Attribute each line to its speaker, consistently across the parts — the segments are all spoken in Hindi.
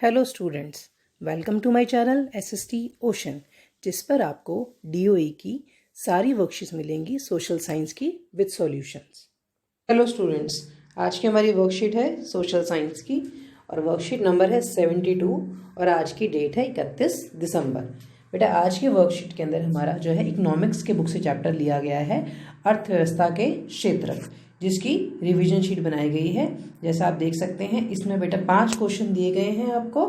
Speaker 1: Hello students, welcome to my channel SST ocean, जिस पर आपको डीओई की सारी वर्कशीट्स मिलेंगी सोशल साइंस की विद सॉल्यूशंस। हेलो स्टूडेंट्स, आज की हमारी वर्कशीट है सोशल साइंस की और वर्कशीट नंबर है 72 और आज की डेट है 31 दिसंबर। बेटा आज की वर्कशीट के अंदर हमारा जो है इकोनॉमिक्स के बुक से चैप्टर लिया गया है अर्थव्यवस्था के क्षेत्र, जिसकी रिवीजन शीट बनाई गई है। जैसा आप देख सकते हैं इसमें बेटा 5 क्वेश्चन दिए गए हैं आपको।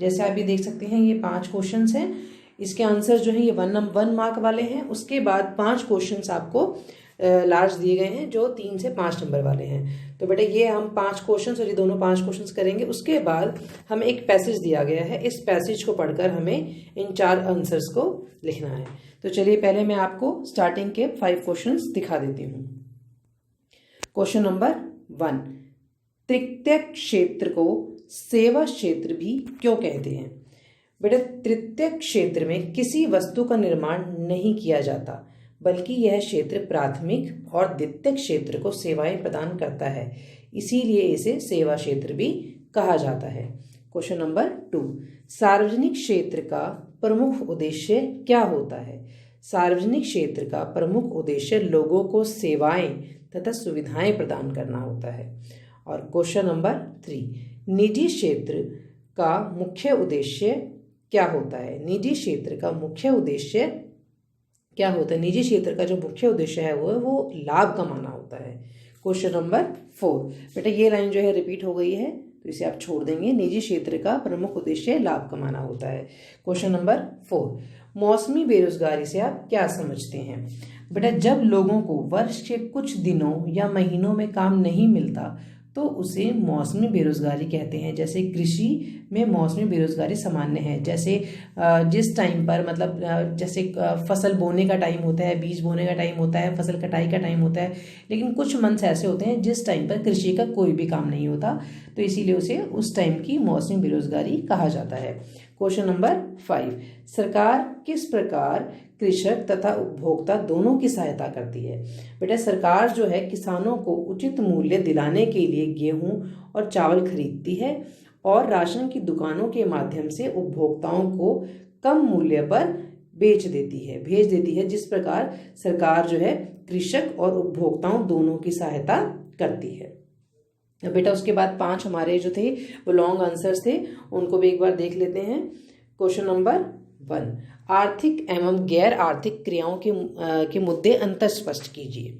Speaker 1: जैसे आप ये देख सकते हैं ये 5 क्वेश्चंस हैं। इसके आंसर जो है ये 1 मार्क वाले हैं। उसके बाद 5 क्वेश्चंस आपको लार्ज दिए गए हैं जो 3 से 5 नंबर वाले हैं। तो बेटा ये हम 5 क्वेश्चंस और ये दोनों 5 क्वेश्चंस करेंगे। उसके बाद हमें एक पैसेज दिया गया है, इस पैसेज को पढ़कर हमें इन 4 आंसर्स को लिखना है। तो चलिए पहले मैं आपको स्टार्टिंग के 5 क्वेश्चंस दिखा देती हूँ। क्वेश्चन नंबर 1, तृतीय क्षेत्र को सेवा क्षेत्र भी क्यों कहते हैं? बेटा तृतीय क्षेत्र में किसी वस्तु का निर्माण नहीं किया जाता, बल्कि यह क्षेत्र प्राथमिक और द्वितीय क्षेत्र को सेवाएं प्रदान करता है, इसीलिए इसे सेवा क्षेत्र भी कहा जाता है। क्वेश्चन नंबर 2, सार्वजनिक क्षेत्र का प्रमुख उद्देश्य क्या होता है? सार्वजनिक क्षेत्र का प्रमुख उद्देश्य लोगों को सेवाएं तथा सुविधाएं प्रदान करना होता है। और क्वेश्चन नंबर 3, निजी क्षेत्र का मुख्य उद्देश्य क्या होता है? निजी क्षेत्र का मुख्य उद्देश्य क्या होता है? निजी क्षेत्र का जो मुख्य उद्देश्य है वो लाभ कमाना होता है। क्वेश्चन नंबर 4, बेटा ये लाइन जो है रिपीट हो गई है तो इसे आप छोड़ देंगे। निजी क्षेत्र का प्रमुख उद्देश्य लाभ कमाना होता है। क्वेश्चन नंबर 4, मौसमी बेरोजगारी से आप क्या समझते हैं? बेटा जब लोगों को वर्ष के कुछ दिनों या महीनों में काम नहीं मिलता तो उसे मौसमी बेरोजगारी कहते हैं। जैसे कृषि में मौसमी बेरोजगारी सामान्य है। जैसे जिस टाइम पर मतलब जैसे फसल बोने का टाइम होता है, बीज बोने का टाइम होता है, फसल कटाई का टाइम होता है, लेकिन कुछ मंथ्स ऐसे होते हैं जिस टाइम पर कृषि का कोई भी काम नहीं होता, तो इसीलिए उसे उस टाइम की मौसमी बेरोजगारी कहा जाता है। क्वेश्चन नंबर 5, सरकार किस प्रकार कृषक तथा उपभोक्ता दोनों की सहायता करती है? बेटा सरकार जो है किसानों को उचित मूल्य दिलाने के लिए गेहूं और चावल खरीदती है और राशन की दुकानों के माध्यम से उपभोक्ताओं को कम मूल्य पर भेज देती है, जिस प्रकार सरकार जो है कृषक और उपभोक्ताओं दोनों की सहायता करती है। बेटा उसके बाद 5 हमारे जो थे वो लॉन्ग आंसर्स थे, उनको भी एक बार देख लेते हैं। क्वेश्चन नंबर 1, आर्थिक एवं गैर आर्थिक क्रियाओं के मुद्दे अंतर स्पष्ट कीजिए।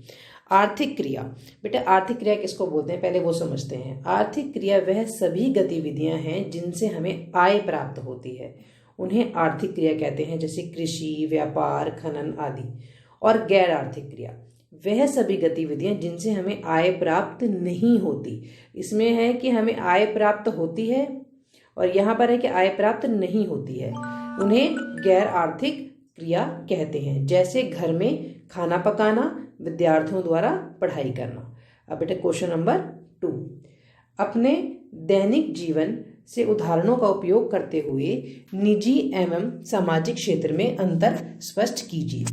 Speaker 1: आर्थिक क्रिया, बेटा आर्थिक क्रिया किसको बोलते हैं पहले वो समझते हैं। आर्थिक क्रिया वह सभी गतिविधियां हैं जिनसे हमें आय प्राप्त होती है, उन्हें आर्थिक क्रिया कहते हैं, जैसे कृषि, व्यापार, खनन आदि। और गैर आर्थिक क्रिया वह सभी गतिविधियां जिनसे हमें आय प्राप्त नहीं होती। इसमें है कि हमें आय प्राप्त होती है और यहाँ पर है कि आय प्राप्त नहीं होती है, उन्हें गैर आर्थिक क्रिया कहते हैं। जैसे घर में खाना पकाना, विद्यार्थियों द्वारा पढ़ाई करना। अब बेटा क्वेश्चन नंबर 2, अपने दैनिक जीवन से उदाहरणों का उपयोग करते हुए निजी एवं सामाजिक क्षेत्र में अंतर स्पष्ट कीजिए।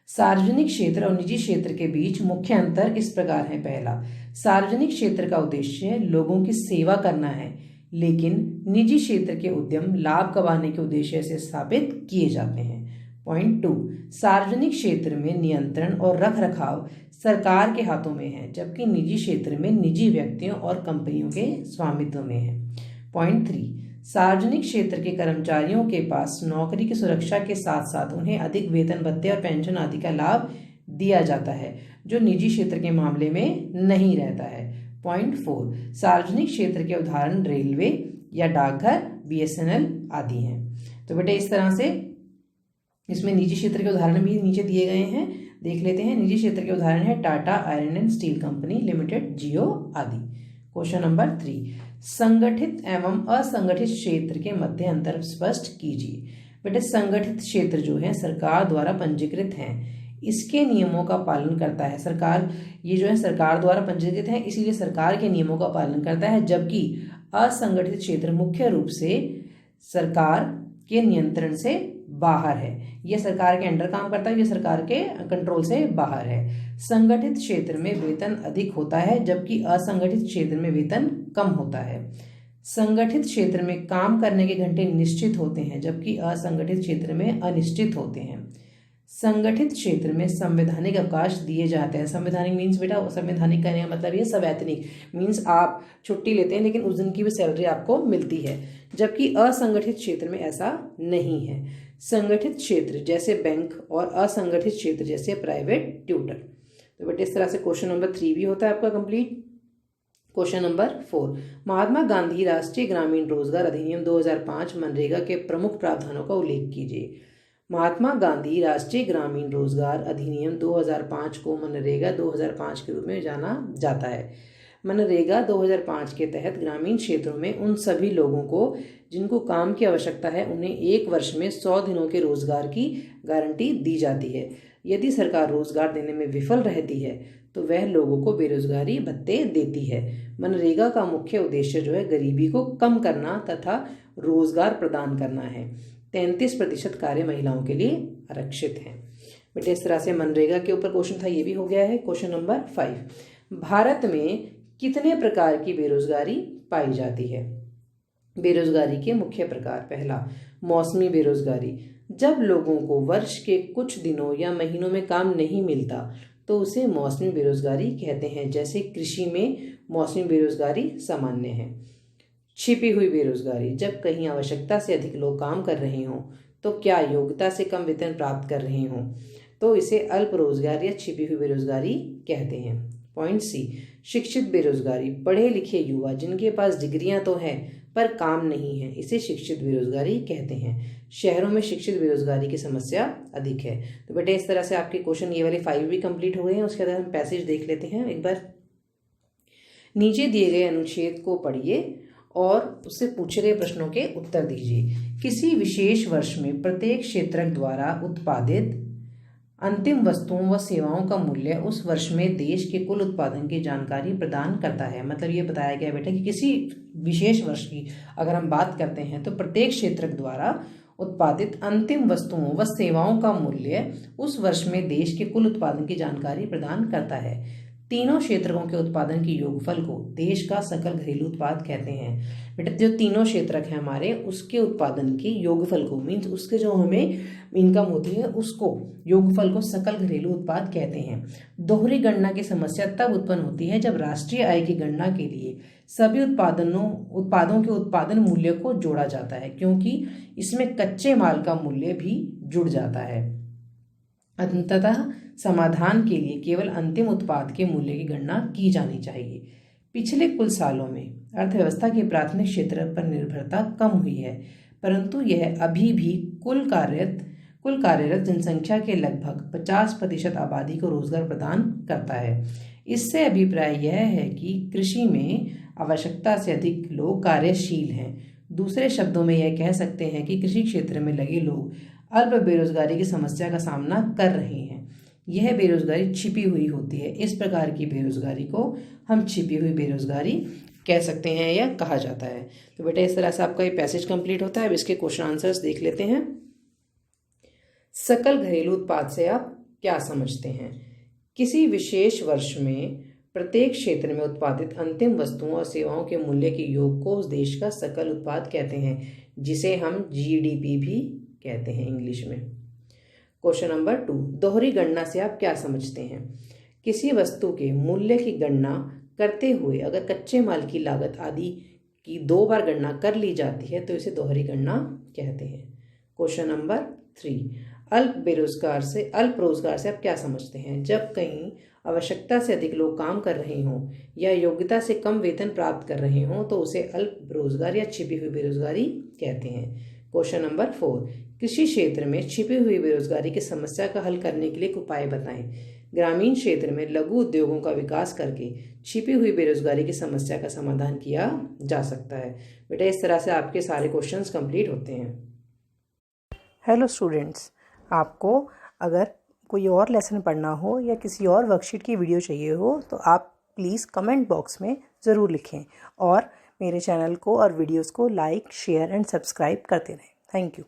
Speaker 1: सार्वजनिक क्षेत्र और निजी क्षेत्र के बीच मुख्य अंतर इस प्रकार है। पहला, सार्वजनिक क्षेत्र का उद्देश्य लोगों की सेवा करना है, लेकिन निजी क्षेत्र के उद्यम लाभ कमाने के उद्देश्य से स्थापित किए जाते हैं। पॉइंट 2, सार्वजनिक क्षेत्र में नियंत्रण और रखरखाव सरकार के हाथों में है, जबकि निजी क्षेत्र में निजी व्यक्तियों और कंपनियों के स्वामित्व में है। पॉइंट 3, सार्वजनिक क्षेत्र के कर्मचारियों के पास नौकरी की सुरक्षा के साथ साथ उन्हें अधिक वेतन भत्ते और पेंशन आदि का लाभ दिया जाता है, जो निजी क्षेत्र के मामले में नहीं रहता है। पॉइंट 4, सार्वजनिक क्षेत्र के उदाहरण रेलवे या डाकघर, बीएसएनएल आदि हैं। तो बेटा इस तरह से इसमें निजी क्षेत्र के उदाहरण भी नीचे दिए गए हैं, देख लेते हैं। निजी क्षेत्र के उदाहरण है Tata iron and steel company limited, Jio आदि। क्वेश्चन नंबर 3, संगठित एवं असंगठित क्षेत्र के मध्य अंतर स्पष्ट कीजिए। बेटे संगठित क्षेत्र जो है सरकार द्वारा पंजीकृत है, इसके नियमों का पालन करता है। सरकार ये जो है सरकार द्वारा पंजीकृत है, इसीलिए सरकार के नियमों का पालन करता है, जबकि असंगठित क्षेत्र मुख्य रूप से सरकार के नियंत्रण से बाहर है। यह सरकार के अंडर काम करता है, यह सरकार के कंट्रोल से बाहर है। संगठित क्षेत्र में वेतन अधिक होता है, जबकि असंगठित क्षेत्र में वेतन कम होता है। संगठित क्षेत्र में काम करने के घंटे निश्चित होते हैं जबकि असंगठित क्षेत्र में अनिश्चित होते हैं। संगठित क्षेत्र में संवैधानिक अवकाश दिए जाते हैं। संवैधानिक मीन्स बेटा, संवैधानिक कहने का मतलब ये सवैतनिक मीन्स आप छुट्टी लेते हैं लेकिन उस दिन की भी सैलरी आपको मिलती है, जबकि असंगठित क्षेत्र में ऐसा नहीं है। संगठित क्षेत्र जैसे बैंक और असंगठित क्षेत्र जैसे प्राइवेट ट्यूटर। तो बेटे इस तरह से क्वेश्चन नंबर 3 भी होता है आपका complete. Question number 4, Mahatma Gandhi राष्ट्रीय ग्रामीण रोजगार अधिनियम 2005 मनरेगा के प्रमुख प्रावधानों का उल्लेख कीजिए। महात्मा गांधी राष्ट्रीय ग्रामीण रोजगार अधिनियम 2005 को मनरेगा 2005 के रूप में जाना जाता है। मनरेगा 2005 के तहत ग्रामीण क्षेत्रों में उन सभी लोगों को जिनको काम की आवश्यकता है उन्हें 1 वर्ष में 100 दिनों के रोजगार की गारंटी दी जाती है। यदि सरकार रोजगार देने में विफल रहती है तो वह लोगों को बेरोजगारी भत्ते देती है। मनरेगा का मुख्य उद्देश्य जो है गरीबी को कम करना तथा रोजगार प्रदान करना है। 33% कार्य महिलाओं के लिए आरक्षित हैं। बेटे इस तरह से मनरेगा के ऊपर क्वेश्चन था, ये भी हो गया है। क्वेश्चन नंबर 5, भारत में कितने प्रकार की बेरोजगारी पाई जाती है? बेरोजगारी के मुख्य प्रकार। पहला, मौसमी बेरोजगारी। जब लोगों को वर्ष के कुछ दिनों या महीनों में काम नहीं मिलता तो उसे मौसमी बेरोजगारी कहते हैं। जैसे कृषि में मौसमी बेरोजगारी सामान्य है। छिपी हुई बेरोजगारी। जब कहीं आवश्यकता से अधिक लोग काम कर रहे हों तो क्या योग्यता से कम वेतन प्राप्त कर रहे हों तो इसे अल्प रोजगार या छिपी हुई बेरोजगारी कहते हैं। पॉइंट सी, शिक्षित बेरोजगारी। पढ़े लिखे युवा जिनके पास डिग्रियां तो हैं पर काम नहीं है, इसे शिक्षित बेरोजगारी कहते हैं। शहरों में शिक्षित बेरोजगारी की समस्या अधिक है। तो बेटे इस तरह से आपके क्वेश्चन ये वाले 5 भी कंप्लीट हो गए हैं। उसके बाद हम पैसेज देख लेते हैं एक बार। नीचे दिए गए अनुच्छेद को पढ़िए और उससे पूछे गए प्रश्नों के उत्तर दीजिए। किसी विशेष वर्ष में प्रत्येक क्षेत्रक द्वारा उत्पादित अंतिम वस्तुओं व सेवाओं का मूल्य उस वर्ष में देश के कुल उत्पादन की जानकारी प्रदान करता है। मतलब ये बताया गया बेटा कि किसी विशेष वर्ष की अगर हम बात करते हैं तो प्रत्येक क्षेत्रक द्वारा उत्पादित अंतिम वस्तुओं व सेवाओं का मूल्य उस वर्ष में देश के कुल उत्पादन की जानकारी प्रदान करता है। तीनों क्षेत्रकों के उत्पादन की योगफल को देश का सकल घरेलू उत्पाद कहते हैं। बेटा जो तीनों क्षेत्रक हैं हमारे उसके उत्पादन की योगफल को मीन्स उसके जो हमें इनकम होती है उसको योगफल को सकल घरेलू उत्पाद कहते हैं। दोहरी गणना की समस्या तब उत्पन्न होती है जब राष्ट्रीय आय की गणना के लिए सभी उत्पादों के उत्पादन मूल्य को जोड़ा जाता है, क्योंकि इसमें कच्चे माल का मूल्य भी जुड़ जाता है। अंततः समाधान के लिए केवल अंतिम उत्पाद के मूल्य की गणना की जानी चाहिए। पिछले कुछ सालों में अर्थव्यवस्था के प्राथमिक क्षेत्र पर निर्भरता कम हुई है, परंतु यह अभी भी कुल कार्यरत जनसंख्या के लगभग 50% आबादी को रोजगार प्रदान करता है। इससे अभिप्राय यह है कि कृषि में आवश्यकता से अधिक लोग कार्यशील हैं। दूसरे शब्दों में यह कह सकते हैं कि कृषि क्षेत्र में लगे लोग अल्प बेरोजगारी की समस्या का सामना कर रहे हैं। यह बेरोजगारी छिपी हुई होती है। इस प्रकार की बेरोजगारी को हम छिपी हुई बेरोजगारी कह सकते हैं या कहा जाता है। तो बेटा इस तरह से आपका ये पैसेज कंप्लीट होता है। अब इसके क्वेश्चन आंसर्स देख लेते हैं। सकल घरेलू उत्पाद से आप क्या समझते हैं? किसी विशेष वर्ष में प्रत्येक क्षेत्र में उत्पादित अंतिम वस्तुओं और सेवाओं के मूल्य के योग को उस देश का सकल उत्पाद कहते हैं, जिसे हम GDP भी कहते हैं इंग्लिश में। क्वेश्चन नंबर 2, दोहरी गणना से आप क्या समझते हैं? किसी वस्तु के मूल्य की गणना करते हुए अगर कच्चे माल की लागत आदि की 2 बार गणना कर ली जाती है तो इसे दोहरी गणना कहते हैं। क्वेश्चन नंबर 3, अल्प रोजगार से आप क्या समझते हैं? जब कहीं आवश्यकता से अधिक लोग काम कर रहे हों या योग्यता से कम वेतन प्राप्त कर रहे हों तो उसे अल्प रोजगार या छिपी हुई बेरोजगारी कहते हैं। क्वेश्चन नंबर 4, कृषि क्षेत्र में छिपी हुई बेरोजगारी की समस्या का हल करने के लिए एक उपाय बताएं। ग्रामीण क्षेत्र में लघु उद्योगों का विकास करके छिपी हुई बेरोजगारी की समस्या का समाधान किया जा सकता है। बेटा इस तरह से आपके सारे क्वेश्चंस कंप्लीट होते हैं। हेलो स्टूडेंट्स, आपको अगर कोई और लेसन पढ़ना हो या किसी और वर्कशीट की वीडियो चाहिए हो तो आप प्लीज़ कमेंट बॉक्स में ज़रूर लिखें और मेरे चैनल को और वीडियोस को लाइक, शेयर एंड सब्सक्राइब करते रहें। Thank you.